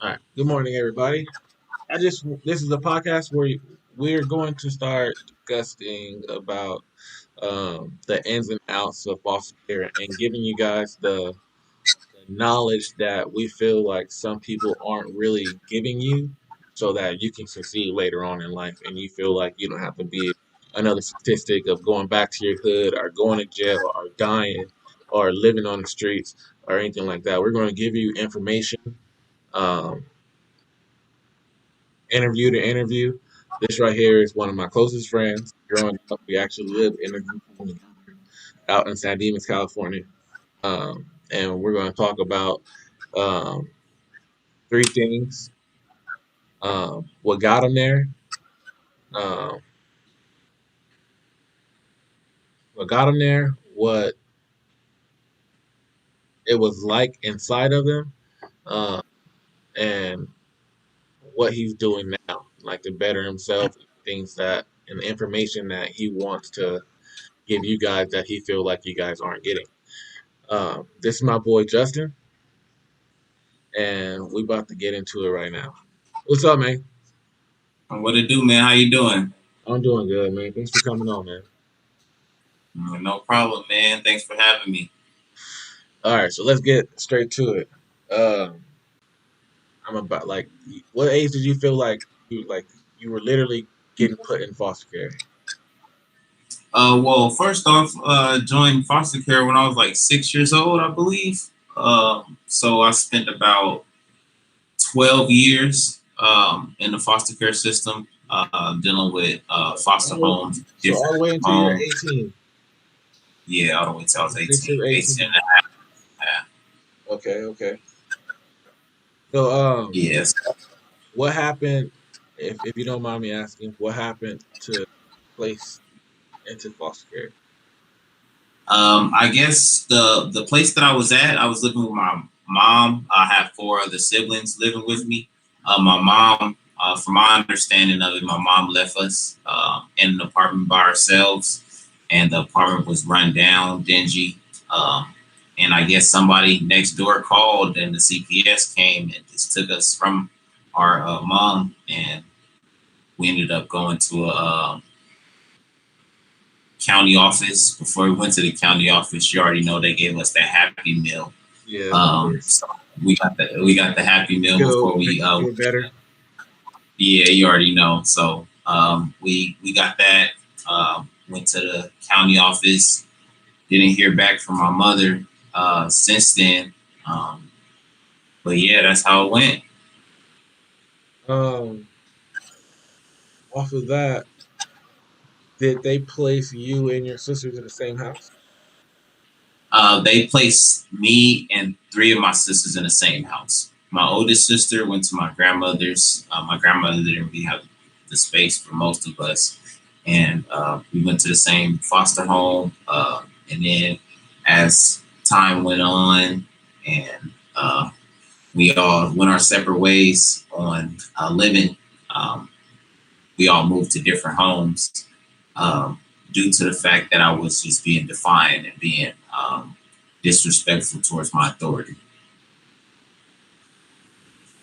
All right. Good morning, everybody. This is a podcast where we're going to start discussing about the ins and outs of foster care and giving you guys the knowledge that we feel like some people aren't really giving you, so that you can succeed later on in life and you feel like you don't have to be another statistic of going back to your hood or going to jail or dying or living on the streets or anything like that. We're going to give you information. Um, Interview to interview. This right here is one of my closest friends. Growing up, we actually lived in a group home together out in San Dimas, California. And we're going to talk about um, three things: what got him there, um, what it was like inside of him, uh, and what he's doing now, like to better himself, things that and the information that he wants to give you guys that he feel like you guys aren't getting. This is my boy Justin, and we about to get into it right now. What's up, man? What it do, man? How you doing? I'm doing good, man. Thanks for coming on, man. No problem, man. Thanks for having me. All right, so let's get straight to it. Um, I'm about like, what age did you feel like you were literally getting put in foster care? Well, first off, joined foster care when I was like 6 years old, I believe. So I spent about 12 years in the foster care system, dealing with foster homes, So all different the way until you're homes. 18. Yeah, all the way till I was Six or 18, 18 18. and a half. Okay, okay. So Yes. what happened? If you don't mind me asking, what happened to place into foster care? I guess the place that I was at, I was living with my mom. I have four other siblings living with me. My mom, from my understanding of it, my mom left us in an apartment by ourselves, and the apartment was run down, dingy. And I guess somebody next door called, and the CPS came and just took us from our mom, and we ended up going to a county office. Before we went to the county office, you already know they gave us that Happy Meal. Yeah, of course. So we got the Happy Meal before we. Make you feel better. Yeah, you already know. So we got that. Went to the county office. Didn't hear back from my mother since then. Um, but yeah, that's how it went. Um, Off of that, did they place you and your sisters in the same house? They placed me and three of my sisters in the same house. My oldest sister went to my grandmother's. My grandmother didn't really have the space for most of us, and we went to the same foster home. And then, as time went on, and we all went our separate ways on living, um, we all moved to different homes um, due to the fact that I was just being defiant and being disrespectful towards my authority.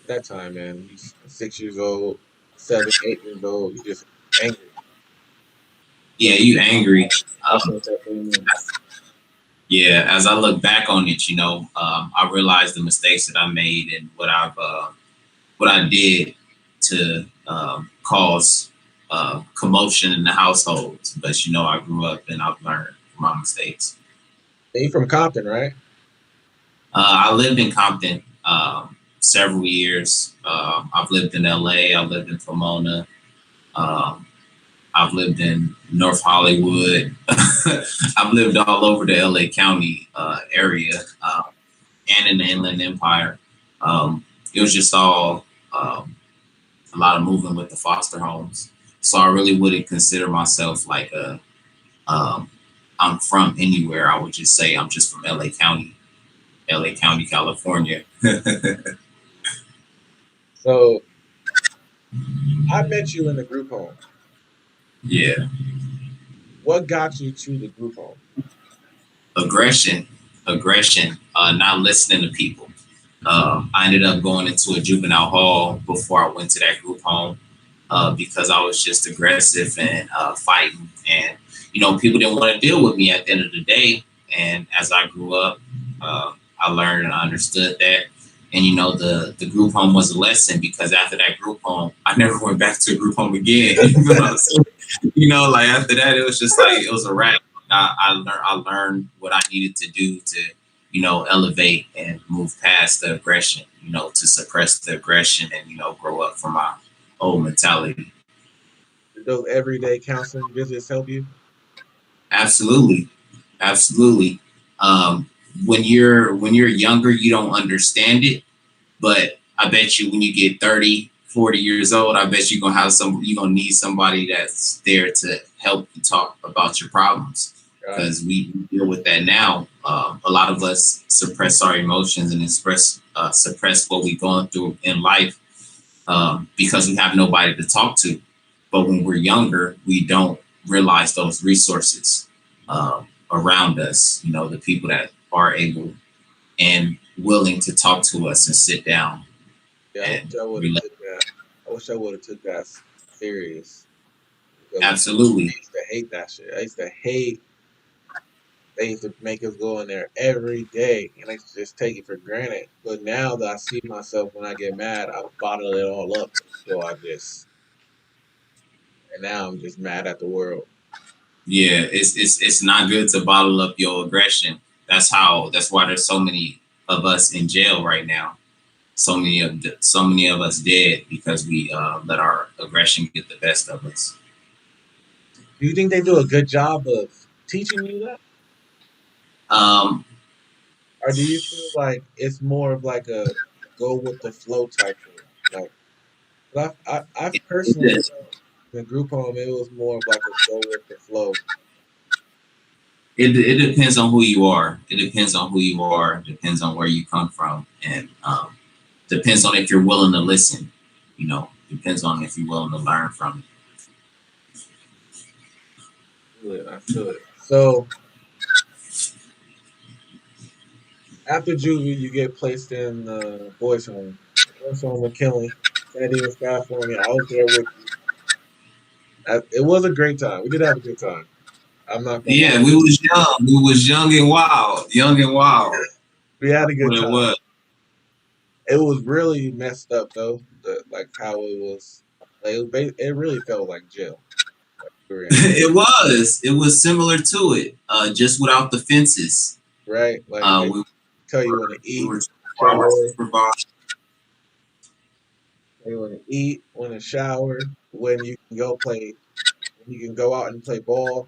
That time, man, you 6 years old, 7, 8 years old, you just angry. Yeah, you angry. That's Um, what that thing is. yeah, as I look back on it, I realized the mistakes that I made and what I did to cause commotion in the household. But I grew up and I've learned from my mistakes. You from Compton, right? I lived in Compton several years. I've lived in LA. I've lived in Pomona. Um, I've lived in North Hollywood. I've lived all over the LA County area and in the Inland Empire. It was just all a lot of moving with the foster homes. So I really wouldn't consider myself like um, I'm from anywhere. I would just say I'm just from LA County, California. So I met you in the group home. Yeah, What got you to the group home? aggression, not listening to people. I ended up going into a juvenile hall before I went to that group home because I was just aggressive and fighting. And, people didn't want to deal with me at the end of the day. And as I grew up, I learned and I understood that. And, the group home was a lesson because after that group home, I never went back to a group home again. Like after that, it was just like, it was a wrap. I learned what I needed to do to, elevate and move past the aggression, to suppress the aggression and, grow up from my old mentality. Did those everyday counseling visits help you? Absolutely. Absolutely. When you're younger, you don't understand it, but I bet you when you get 30, 40 years old, I bet you're gonna need somebody that's there to help you talk about your problems. Because we deal with that now. A lot of us suppress our emotions and suppress what we're going through in life because we have nobody to talk to. But when we're younger, we don't realize those resources around us, the people that are able and willing to talk to us and sit down. Yeah, I wish I would have took that. I wish I would have took that serious. Absolutely. I used to hate that shit. I used to hate. They used to make us go in there every day, and I used to just take it for granted. But now that I see myself when I get mad, I bottle it all up. So and now I'm just mad at the world. Yeah, it's not good to bottle up your aggression. That's why there's so many of us in jail right now. So many of us dead because we let our aggression get the best of us. Do you think they do a good job of teaching you that? Or do you feel like it's more of like a go with the flow type thing? Like, I personally felt in the group home, it was more of like a go with the flow. It depends on who you are. It depends on who you are. Depends on where you come from, and depends on if you're willing to listen. Depends on if you're willing to learn from I feel it. So after juvie, you get placed in the boys' home. Boys' home McKinley, San Diego, California. I was there with you. It was a great time. We did have a good time. I'm not it. gonna lie. Yeah, we was young. We was young and wild. Young and wild. We had That's a good what it time. was. It was really messed up though. Like how it was. Like it really felt like jail. Like we were in jail, It was similar to it, just without the fences. right? Like they We tell you when to we eat, were shower, supervised. tell you when to eat, when to shower, when you can go play, when you can go out and play ball,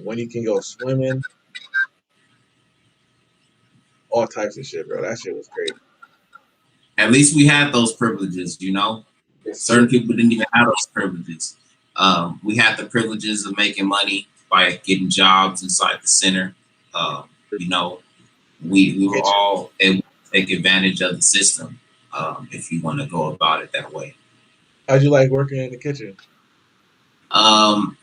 when you can go swimming, all types of shit, bro. That shit was crazy. At least we had those privileges, It's Certain true. people didn't even have those privileges. We had the privileges of making money by getting jobs inside the center. You know, we were Kitchen. all able to take advantage of the system if you want to go about it that way. How'd you like working in the kitchen? Um,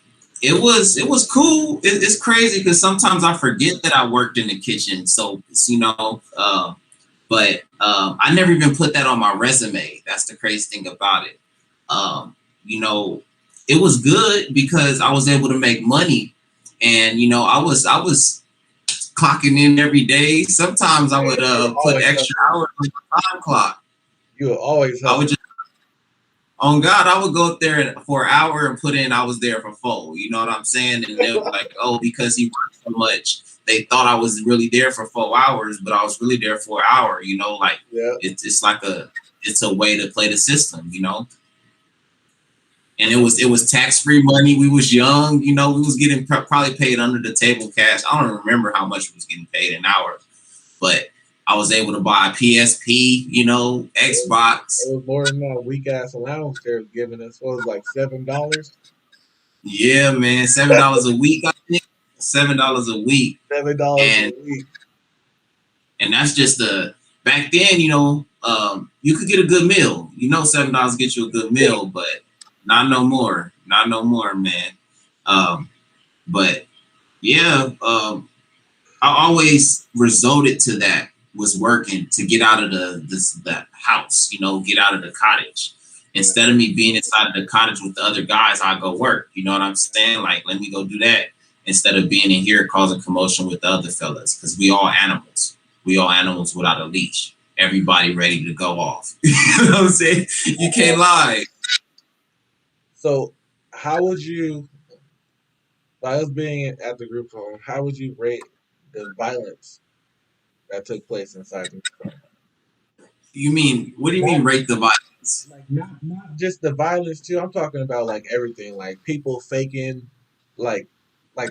it was cool. It's crazy because sometimes I forget that I worked in the kitchen. So but I never even put that on my resume. That's the crazy thing about it. Um, you know, it was good because I was able to make money, and I was clocking in every day. Sometimes I would You were put always extra hustling. hours on my time clock. You were always I would hustling. just On God, I would go up there for an hour and put in I was there for 4. You know what I'm saying? And they were like, oh, because he worked so much, they thought I was really there for 4 hours, but I was really there for an hour. Like Yeah. it's a way to play the system. And it was tax free money. We was young. We was getting probably paid under the table cash. I don't remember how much we was getting paid an hour, but I was able to buy a PSP, Xbox. It was more than that weak ass allowance they were giving us. What was it, like $7? Yeah, man, $7 a week. I think $7 a week, $7 and a week. that's just back then. You could get a good meal. $7 get you a good meal, but not no more. Not no more, man. But yeah, I always resorted to that, was working to get out of the house, get out of the cottage. Yeah. Instead of me being inside of the cottage with the other guys, I go work. You know what I'm saying? Like, let me go do that instead of being in here causing commotion with the other fellas. Because we all animals. We all animals without a leash. Everybody ready to go off. You know what I'm saying? You can't lie. So, how would you, by us being at the group home, how would you rate the violence that took place inside the group home? What do you Not mean rate the violence? not just the violence too. I'm talking about like everything, like people faking, like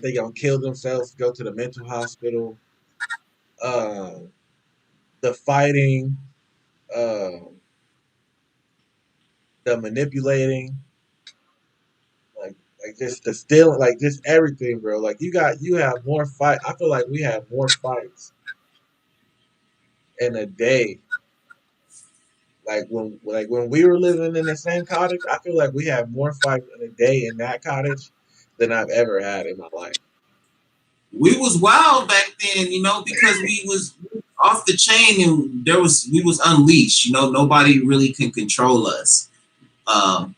they gonna kill themselves, go to the mental hospital, uh, the fighting, uh, the manipulating, like just the stealing, like just everything, bro. Like you have more fight. I feel like we have more fights in a day. Like when we were living in the same cottage, I feel like we have more fights in a day in that cottage than I've ever had in my life. We was wild back then, because we was off the chain and we was unleashed. Nobody really can control us. Um,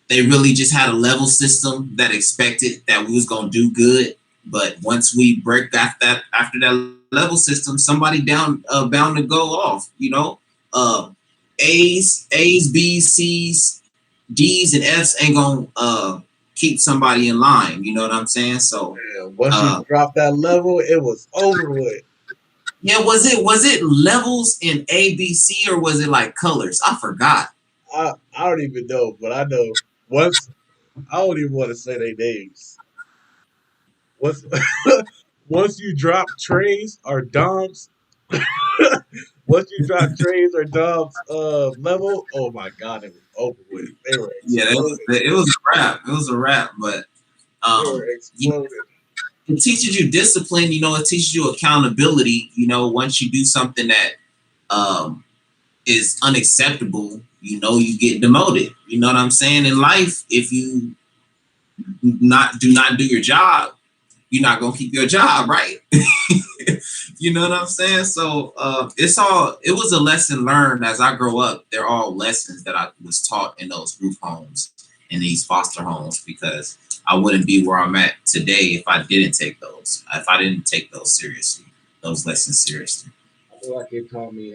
they really just had a level system that expected that we was gonna do good. But once we break after that level system, somebody down bound to go off. Uh, A's, B's, C's, D's, and F's ain't gonna keep somebody in line. You know what I'm saying? So And once you uh, drop that level, it was over with. yeah, was it levels in A, B, C, or was it like colors? I forgot. I don't even know, but I know once I don't even want to say their names. Once once you drop trays or doms, once you drop trays or doms level, oh my god, it was over with. They were Yeah, exploded. it was a wrap. It was a wrap, but They were yeah, exploded. it teaches you discipline. It teaches you accountability. Once you do something that um, is unacceptable, you get demoted. You know what I'm saying? In life, if you do not do your job, you're not gonna keep your job, right? You know what I'm saying? So it was a lesson learned as I grow up. They're all lessons that I was taught in those group homes, in these foster homes, because I wouldn't be where I'm at today if I didn't take those lessons seriously. I feel like it taught me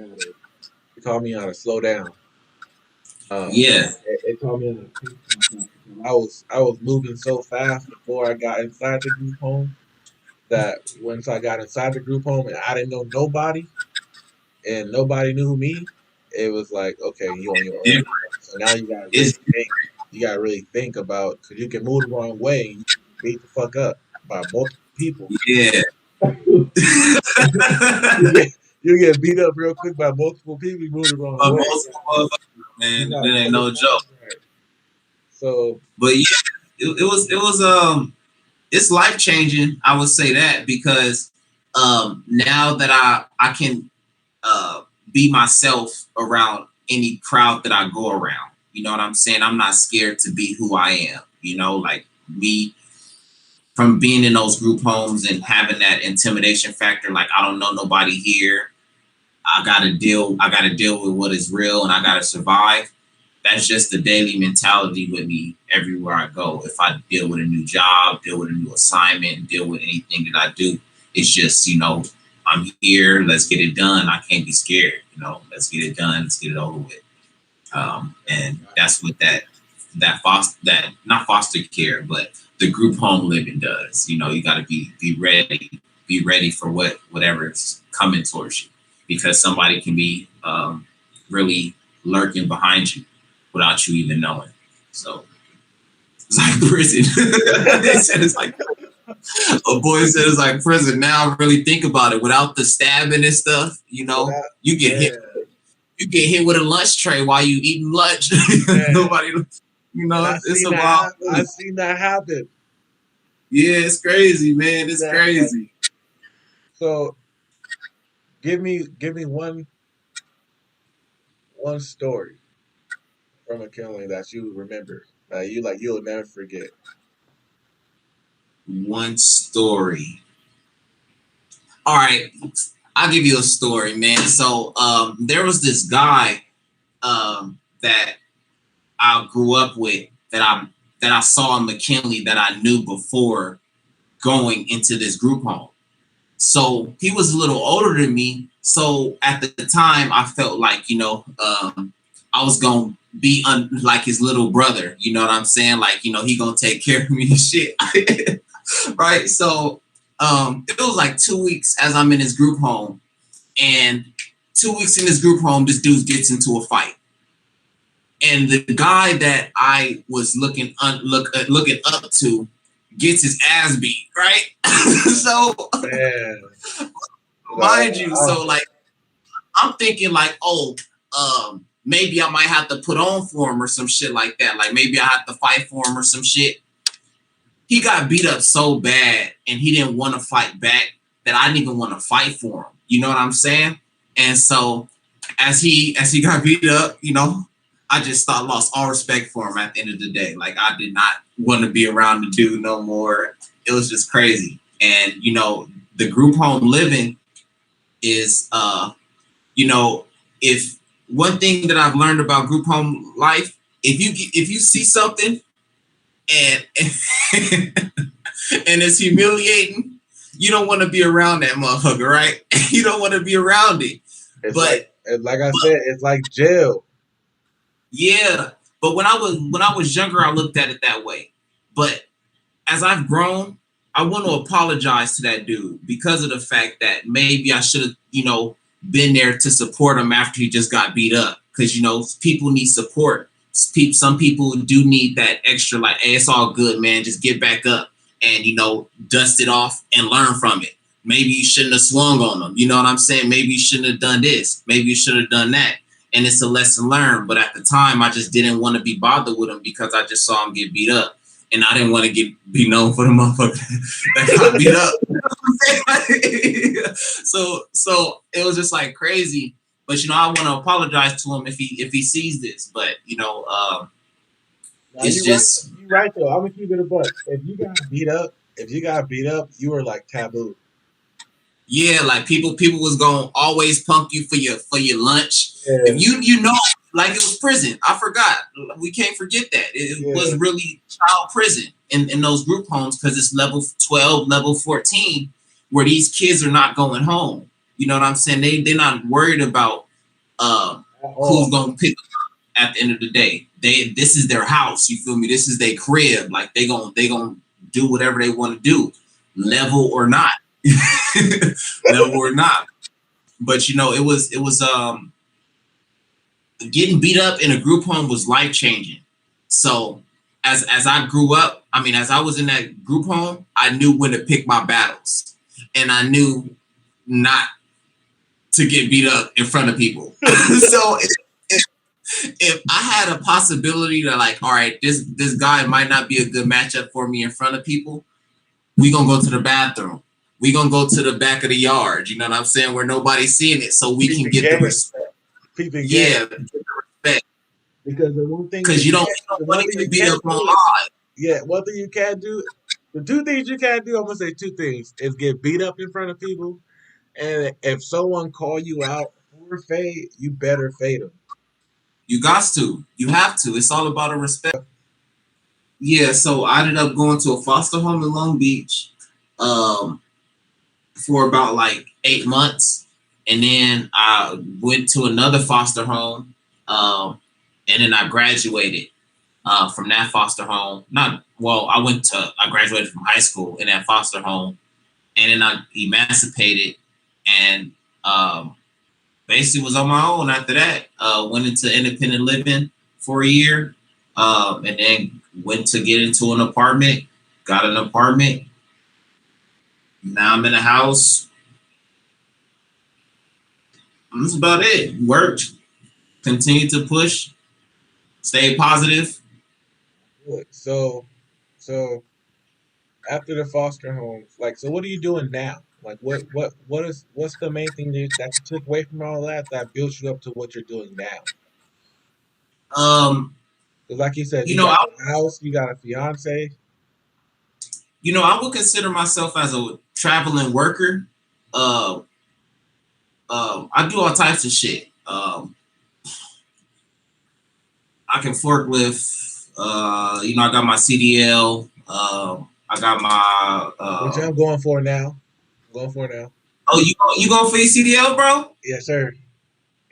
how to slow down. Yeah. It taught me how to pace myself because I was moving so fast before I got inside the group home that once I got inside the group home and I didn't know nobody and nobody knew me, it was like, okay, you on your own Different. now. So now you gotta It's really think. You gotta really think about because you can move the wrong way and you can get beat the fuck up by multiple people. yeah. you get you get beat up real quick by multiple people. You move the wrong But way. most of You man, got that to ain't play the no joke. cards right. So But yeah, it was it's life changing. I would say that because now that I can uh, be myself around any crowd that I go around. You know what I'm saying? I'm not scared to be who I am. Like me, from being in those group homes and having that intimidation factor. Like, I don't know nobody here. I gotta deal with what is real, and I gotta survive. That's just the daily mentality with me everywhere I go. If I deal with a new job, deal with a new assignment, deal with anything that I do, it's just, I'm here, let's get it done. I can't be scared, let's get it done, let's get it over with. And that's what that not foster care, but the group home living does. You got to be ready for whatever's coming towards you, because somebody can be really lurking behind you without you even knowing. So it's like prison. They said it's like a boy said it's like prison. Now I really think about it. Without the stabbing and stuff, you get hit. man, You get hit with a lunch tray while you eating lunch. man, Nobody, and it's a wild. I seen that happen. Yeah, it's crazy, man. It's That like crazy. so. Give me one story from a killing that you remember that you'll never forget. One story. All right, I'll give you a story, man. So there was this guy that I grew up with that I saw in McKinley that I knew before going into this group home. So he was a little older than me. So at the time, I felt like, I was going to be like his little brother. You know what I'm saying? Like, he going to take care of me and shit. Right? So it was like 2 weeks as I'm in his group home. And 2 weeks in this group home, this dude gets into a fight. And the guy that I was looking up to gets his ass beat, right? So, mind you, so like, I'm thinking like, maybe I might have to put on for him or some shit like that. Like maybe I have to fight for him or some shit. He got beat up so bad and he didn't want to fight back that I didn't even want to fight for him. You know what I'm saying? And so as he got beat up, I just lost all respect for him at the end of the day. Like I did not want to be around the dude no more. It was just crazy. And, the group home living is, if one thing that I've learned about group home life, if you see something and and it's humiliating, you don't want to be around that motherfucker, right? You don't want to be around it. It's like I said, it's like jail. Yeah, but when I was younger, I looked at it that way. But as I've grown, I want to apologize to that dude because of the fact that maybe I should have, been there to support him after he just got beat up. Because, people need support. Some people do need that extra, like, hey, it's all good, man. Just get back up and, dust it off and learn from it. Maybe you shouldn't have swung on them. You know what I'm saying? Maybe you shouldn't have done this. Maybe you should have done that. And it's a lesson learned. But at the time, I just didn't want to be bothered with him because I just saw him get beat up. And I didn't want to be known for the motherfucker that got beat up. So it was just like crazy. But, I want to apologize to him if he sees this. But, it's just. You're right, though. I'm going to keep it a buck. If you got beat up, you were like taboo. Yeah, like people was gonna always punk you for your lunch. Yeah. If like it was prison. I forgot. We can't forget that. It was really child prison in those group homes because it's level 12, level 14, where these kids are not going home. You know what I'm saying? They're not worried about who's gonna pick them up at the end of the day. This is their house. You feel me? This is their crib. Like they gonna do whatever they want to do, level or not. Level or not. But it was getting beat up in a group home was life changing. So as I grew up, as I was in that group home, I knew when to pick my battles, and I knew not to get beat up in front of people. So if I had a possibility to like, all right, this guy might not be a good matchup for me in front of people, we gonna go to the bathroom. We gonna go to the back of the yard. You know what I'm saying? Where nobody's seeing it, so we can get the respect. Get the respect. Because the one thing, because you don't want to get beat up on live. Yeah, one thing you can't do. The two things you can't do, I'm gonna say two things: is get beat up in front of people, and if someone call you out for fade, you better fade them. You got to. You have to. It's all about a respect. Yeah. So I ended up going to a foster home in Long Beach. For about like 8 months, and then I went to another foster home, and then I graduated from that foster home. I graduated from high school in that foster home, and then I emancipated and basically was on my own after that. Went into independent living for a year, and then went to get into an apartment, got an apartment. Now I'm in a house. That's about it. Worked. Continue to push. Stay positive. So after the foster homes, like, so what are you doing now? Like, what's the main thing that you took away from all that built you up to what you're doing now? Because like you said, you got a house, you got a fiance. I would consider myself as a traveling worker. uh, I do all types of shit. I can forklift. I got my CDL. I got my. Which I'm going for now. Going for now. Oh, you going for your CDL, bro? Yes, sir.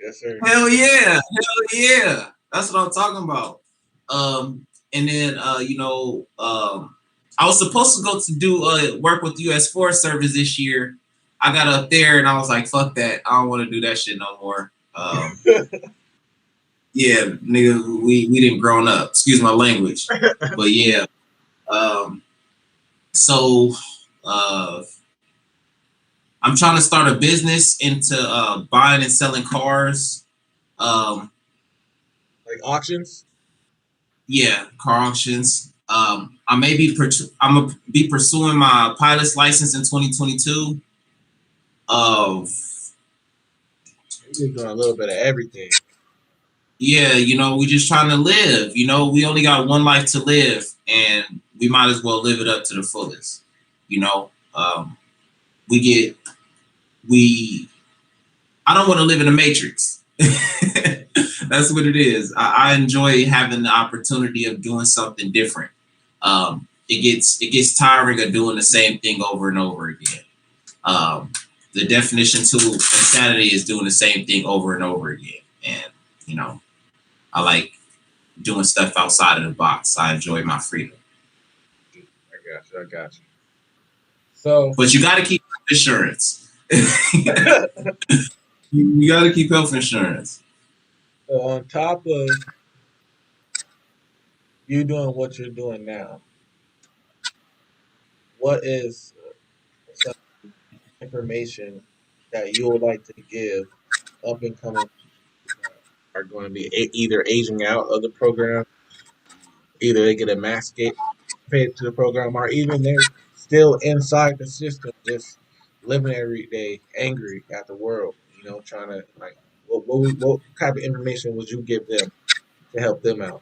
Yes, sir. Hell yeah, hell yeah. That's what I'm talking about. And then I was supposed to go to do work with the U.S. Forest Service this year. I got up there and I was like, fuck that. I don't want to do that shit no more. Yeah, nigga, we didn't grown up. Excuse my language, but yeah. So I'm trying to start a business into buying and selling cars. Like auctions. Yeah, car auctions. I may be I'm gonna be pursuing my pilot's license in 2022. You're doing a little bit of everything. Yeah, we just trying to live. We only got one life to live, and we might as well live it up to the fullest. I don't want to live in a matrix. That's what it is. I enjoy having the opportunity of doing something different. It gets tiring of doing the same thing over and over again. The definition to insanity is doing the same thing over and over again. And I like doing stuff outside of the box. I enjoy my freedom. I got you. So, but you got to keep insurance. You got to keep health insurance. So on top of you doing what you're doing now, what is some information that you would like to give up and coming are going to be either aging out of the program, either they get emancipated to the program, or even they're still inside the system, just living every day angry at the world, trying to like, what type of information would you give them to help them out?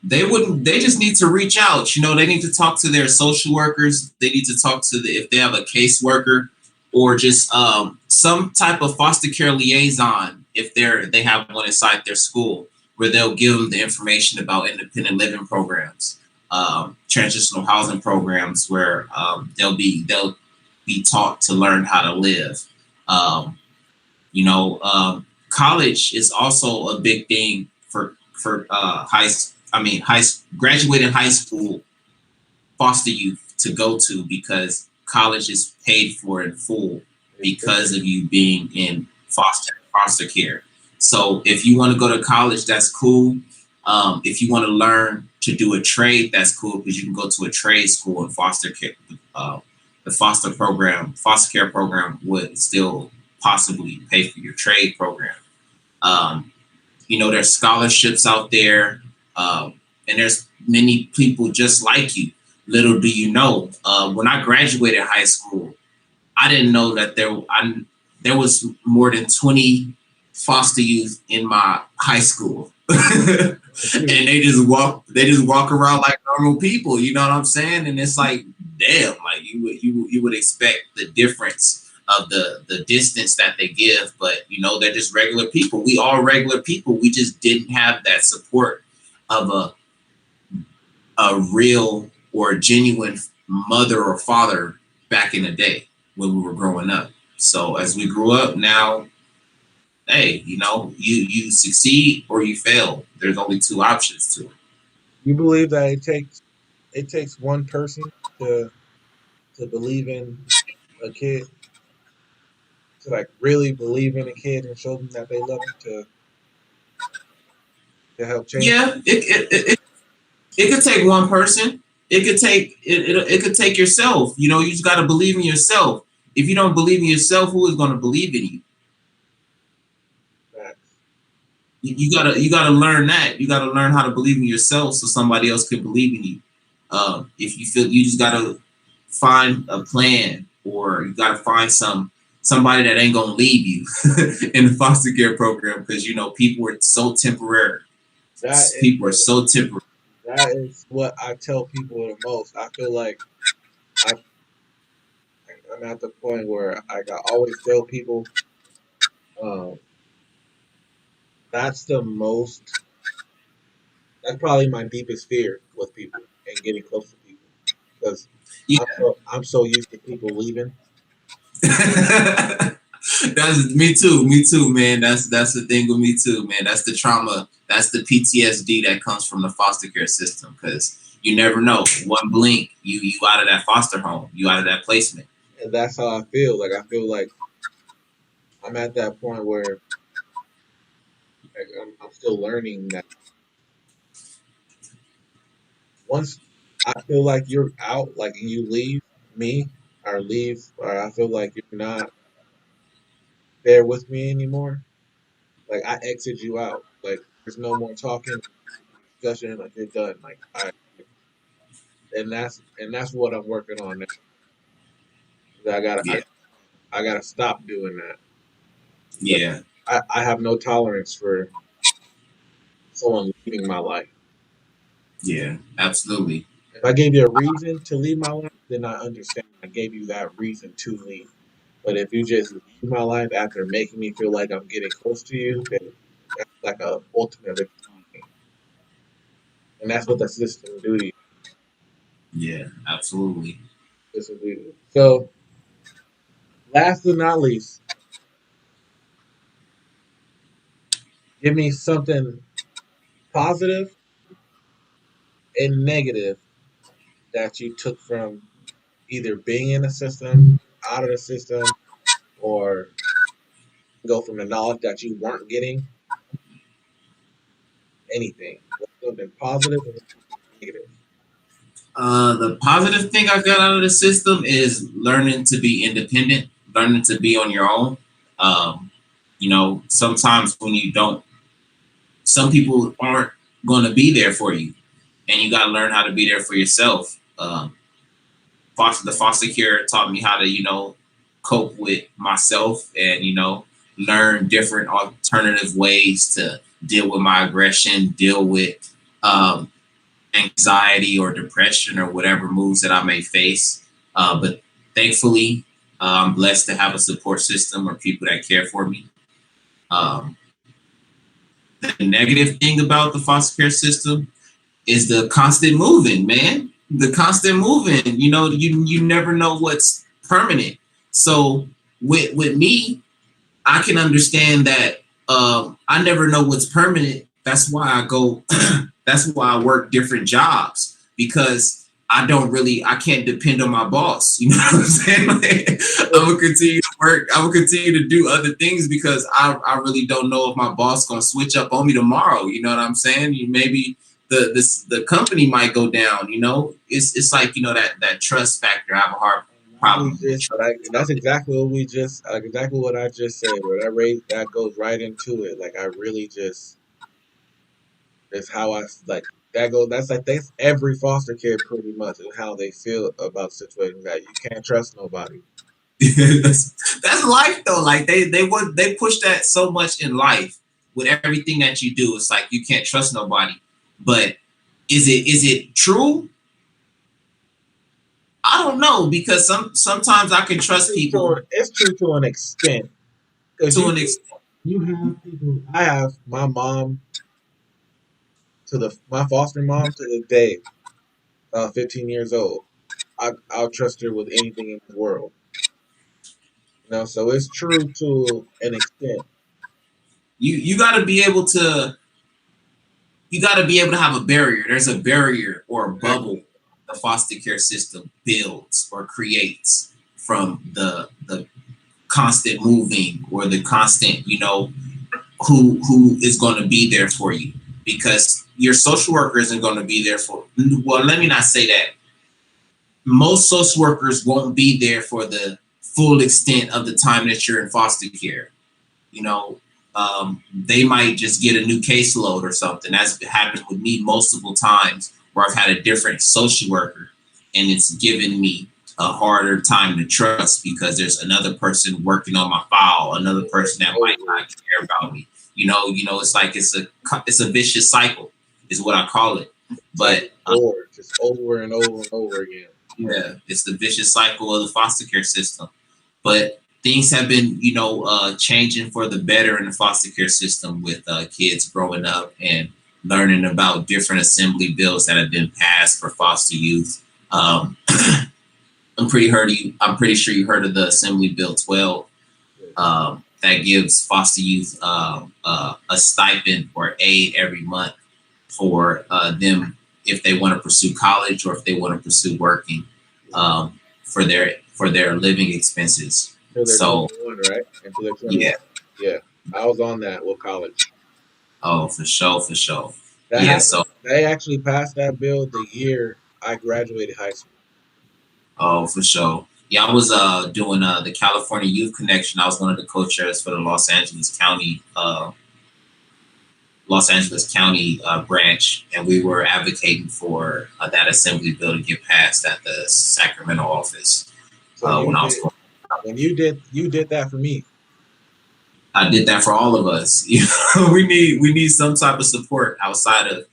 They just need to reach out. They need to talk to their social workers. They need to talk to if they have a caseworker or just some type of foster care liaison if they have one inside their school where they'll give them the information about independent living programs, transitional housing programs where they'll be taught to learn how to live. College is also a big thing for graduating high school foster youth to go to because college is paid for in full because of you being in foster care. So if you want to go to college, that's cool. If you want to learn to do a trade, that's cool because you can go to a trade school and foster care. The foster care program would still possibly pay for your trade program. There's scholarships out there, and there's many people just like you. Little do you know, when I graduated high school, I didn't know that there was more than 20 foster youth in my high school. And they just walk around like normal people, you know what I'm saying? And it's like, damn, like you would expect the difference of the distance that they give, but they're just regular people. We all regular people. We just didn't have that support of a real or genuine mother or father back in the day when we were growing up. So as we grew up now, hey, you succeed or you fail. There's only two options to it. You believe that it takes one person to believe in a kid, to like really believe in a kid and show them that they love him to help change? Yeah, it could take one person. It could take yourself. You just got to believe in yourself. If you don't believe in yourself, who is going to believe in you? Right. You gotta learn that. You gotta learn how to believe in yourself so somebody else can believe in you. If you feel, you just gotta find a plan, or you gotta find somebody that ain't gonna leave you in the foster care program, because people are so temporary. People are so temporary. That is what I tell people the most. I feel like I'm at the point where I always tell people, um, that's the most. That's probably my deepest fear with people and getting close to people because I'm so used to people leaving. That's me too. Me too, man. That's the thing with me too, man. That's the trauma. That's the PTSD that comes from the foster care system because you never know. One blink, you out of that foster home. You out of that placement. And that's how I feel. Like I feel like I'm at that point where like, I'm still learning that once I feel like you're out, like you leave me or I feel like you're not there with me anymore. Like I exit you out. Like there's no more talking, discussion. Like you're done. Like and that's what I'm working on now. Yeah, I gotta stop doing that. But yeah, I have no tolerance for someone leaving my life. yeah. Absolutely. If I gave you a reason to leave my life, then I understand. I gave you that reason to leave. But if you just leave my life after making me feel like I'm getting close to you, then that's like a ultimate betrayal. And that's what the system do to you. Yeah, absolutely. System do to you. So last but not least, give me something positive and negative that you took from either being in the system, out of the system, or go from the knowledge that you weren't getting anything. Something positive and negative. The positive thing I got out of the system is learning to be independent, learning to be on your own. Um, sometimes when you don't, some people aren't going to be there for you, and you got to learn how to be there for yourself. The foster care taught me how to, cope with myself and, learn different alternative ways to deal with my aggression, deal with um, anxiety or depression or whatever moods that I may face. But thankfully, I'm blessed to have a support system or people that care for me. Um, the negative thing about the foster care system is the constant moving, man. The constant moving. You never know what's permanent. So with me, I can understand that I never know what's permanent. That's why I go. That's why I work different jobs because I can't depend on my boss. You know what I'm saying? Like, I'm gonna continue to work. I'm gonna continue to do other things because I really don't know if my boss gonna switch up on me tomorrow. You know what I'm saying? Maybe the company might go down. It's like that trust factor. I have a hard problem with trust. That's exactly what I just said. Where that goes right into it. Like I really just that's how I like that goes. That's every foster kid pretty much and how they feel about situations that you can't trust nobody. That's life though. Like they push that so much in life with everything that you do. It's like you can't trust nobody. But is it true? I don't know because sometimes I can trust people It's true to an extent because to an extent. you have people. I have my mom my foster mom to the day, 15 years old. I'll trust her with anything in the world. So it's true to an extent. You got to be able to have a barrier. There's a barrier or a bubble the foster care system builds or creates from the constant moving or the constant, who is going to be there for you because your social worker isn't going to be there for. Well, let me not say that. Most social workers won't be there for the full extent of the time that you're in foster care. They might just get a new caseload or something. That's happened with me multiple times where I've had a different social worker and it's given me a harder time to trust because there's another person working on my file, another person that might not care about me. It's like it's a vicious cycle is what I call it. But just over and over and over again. Yeah, it's the vicious cycle of the foster care system. But things have been, changing for the better in the foster care system with kids growing up and learning about different assembly bills that have been passed for foster youth. I'm pretty sure you heard of the Assembly Bill 12 that gives foster youth a stipend or aid every month for them if they want to pursue college or if they want to pursue working for their living expenses. Until they're So 21, right? Until they're 21. yeah, Yeah, I was on that with college. oh for sure, for sure. That Yeah, happened. so They actually passed that bill the year I graduated high school. oh for sure. Yeah, I was doing the California Youth Connection. I was one of the co-chairs for the Los Angeles County branch, and we were advocating for that assembly bill to get passed at the Sacramento office So when I was going. when you did that for me. I did that for all of us. We need some type of support outside of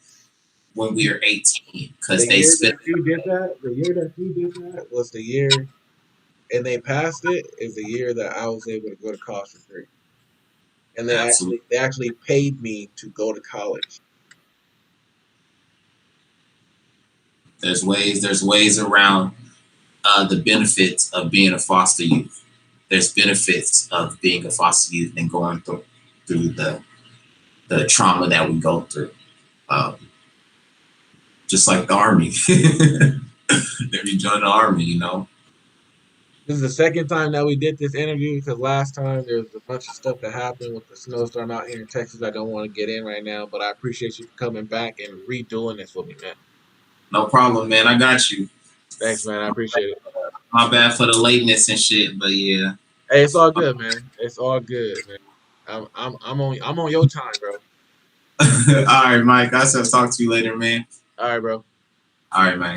when we were 18 because The they year spent. that you did that, the year that you did that was the year, and they passed it is the year that I was able to go to college for free. And Absolutely. they actually paid me to go to college. There's ways around the benefits of being a foster youth. There's benefits of being a foster youth and going through the trauma that we go through. Just like the army. If you join the army, This is the second time that we did this interview because last time there was a bunch of stuff that happened with the snowstorm out here in Texas. I don't want to get in right now, but I appreciate you for coming back and redoing this with me, man. No problem, man. I got you. Thanks, man. I appreciate it. My bad for the lateness and shit, but yeah. Hey, it's all good, man. It's all good, man. I'm on your time, bro. All right, Mike. I'll talk to you later, man. All right, bro. All right, man.